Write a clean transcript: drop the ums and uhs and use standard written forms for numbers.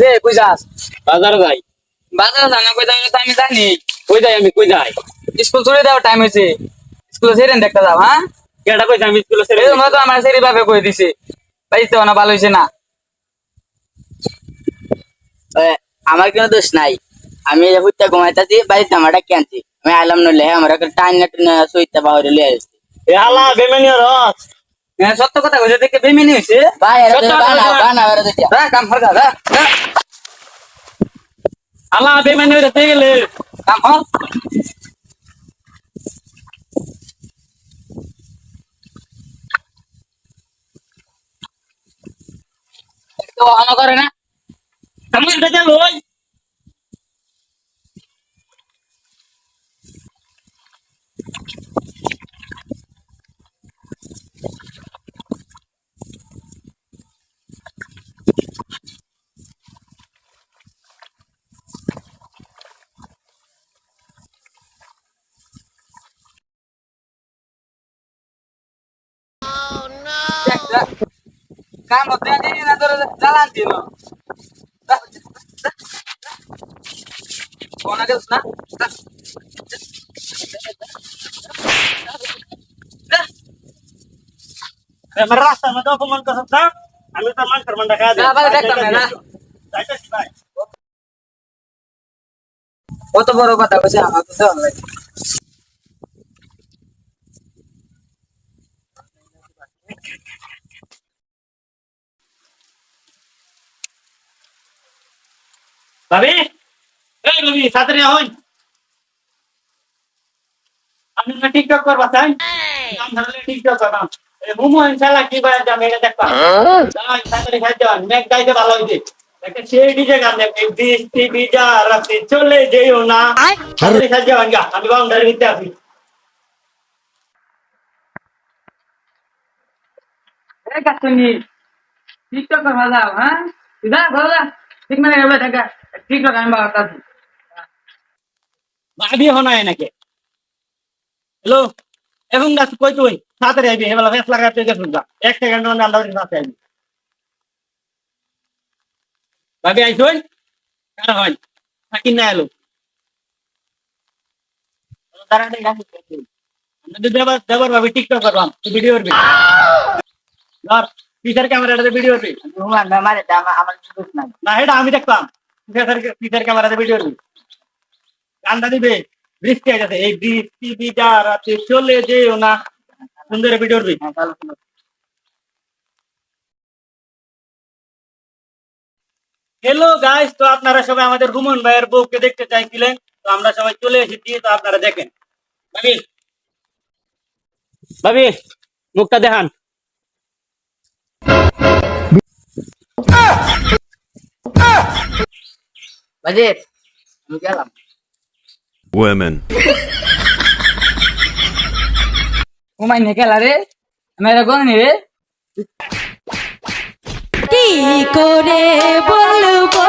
রে কই যাস? বাজারে যাই। বাজারে যা না কই যাই তো আমি জানি। কই যাই আমি কই যাই? স্কুল ছুটি দেওয়ার টাইম হয়েছে, স্কুলে সেরেন দেখতে যাও। হ্যাঁ কেডা কইছে আমি স্কুলে ছেড়ে এই তোমরা তো আমার সেরি ভাবে কই দিছে, পাইতে না ভালো হয়েছে না। আমার কোনো দোষ নাই। আমি হুইতে ঘুমাইতেছি বাড়িতে আমারটা কেনছি আমি আইলাম নইলে আমার টাইম না সইতে বাহরে লিয়ে আসছি। এ হালা বেমানি রস। হ্যাঁ সত্য কথা কইছে দেখে বেমিনি হইছে। ভাই এরা সত্য তো কথা বানা কইছে। বানা এরা তো যা কাম কর যা, যা হালা বেমানি হইতে গেলে কাম কর। তো অন করে না। আমি এটা গেল ওই কাম হতে দিন না তোর জ্বালান দিন। কোন আগে না আমার রাস্তার মধ্যে অপমান করছ না। আমি তো মান করমান দেখা না ভাই দেখতাম না। যাইতাছি ভাই। কত বড় কথা কইছে আমার তো দেওয়া লাগে। ভাবি এই ভাবি সাতরে হই। আমি না টিকটক করবা চাই। নাম ধরলে টিকটক করবাম। এই মোমো ইনশাআল্লাহ কি বায় যা মেরে দেখবা। যাই সাতরে খাই যান নেক গাইতে ভালো হইছে। একটা সেই ডিজে গান দেখে বৃষ্টি বিজা রাতে চলে যেও না। সাতরে খাই যান গা আমি বাউন্ডারি দিতে আসি। এই কাটনি টিকটক কর যাও। হ্যাঁ যা ঘরে যা, ঠিক মানে হবে টাকা টিকটক আমি বাতাছি। ভাবি হনায় নাকি হ্যালো এখন গাছ কই তুই সাতরে আইবি এবেলা ফেস লাগাতে গেছ যা এক সেকেন্ড মানে আমরা সাথে আইবি ভাবি আইছই কার হয় থাকি না এলো দাঁড়াতে গাছ আমাদের দেবার দেবার ভাবি টিকটক করবাম ভিডিও করবি ধর পিছার ক্যামেরাতে ভিডিও করবি ঘুমান মারে আমার কিছু দোষ নাই। না এটা আমি দেখতাম পিছার ক্যামেরাতে ভিডিও করবি গানটা দিবে বৃষ্টি আছে এই বৃষ্টি বিজা রাতে চলে যেও না সুন্দর ভিডিও করবি হ্যাঁ ভালো ছিল। হ্যালো গাইস তো আপনারা সবাই আমাদের রুমন ভাইয়ের বউকে দেখতে চাইছিলেন তো আমরা সবাই চলে এসেছি তো আপনারা দেখেন ভাবি ভাবি মুখটা দেখান বাজে আমি গেলাম। Women. ঘুমাই নে খেলা রে, মেরে গনি রে। কি করে বলবো